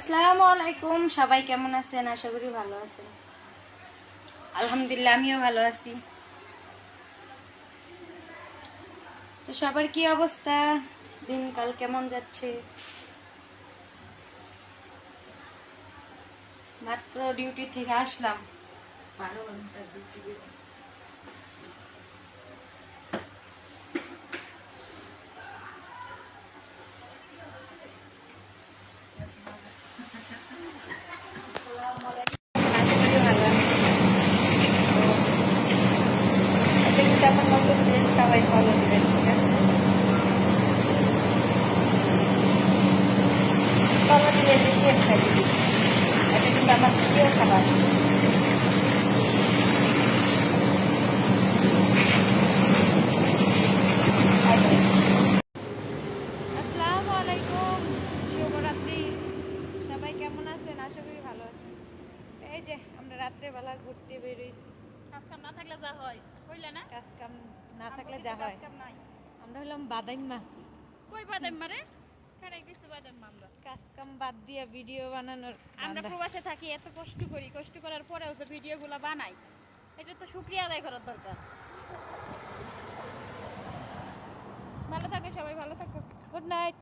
আসসালামু আলাইকুম, সবাই কেমন আছেন? আশা করি ভালো আছেন। আলহামদুলিল্লাহ, আমিও ভালো আছি। তো সবার কি অবস্থা, দিনকাল কেমন যাচ্ছে? মাত্র ডিউটি থেকে আসলাম। 12 ঘন্টা ডিউটি। আশা করি ভালো আছেন। এটা কিন্তু আমার নতুন ড্রেস, সবাই ফলো দিবেন, ঠিক আছে? ফলো দিলে বেশি একটা দিবি। এটা কিন্তু আমার প্রিয় খাবার। আসসালামু আলাইকুম, শুভরাত্রি। সবাই কেমন আছেন? আশা করি ভালো আছেন। এই যে আমরা রাত্রেবেলা ঘুরতে বেরোইছি। কাজ কাম না থাকলে যা হয় হইলে না। কাজ কাম না থাকলে আমাদের যা তো হয়। কাজ কাম নাই। আমরা হলাম বাদাইম্মা। কই বাদাম মারে খারাই কিছু বাদাম আমরা কাজ কাম বাদ দিয়ে ভিডিও বানানোর আমরা ধান্দা। প্রবাসে থাকি, এত কষ্ট করি, কষ্ট করার পরেও যে ভিডিওগুলো বানাই, এটা তো শুকরিয়া আদায় করার দরকার। ভালো থাকো সবাই, ভালো থাকো। Good night.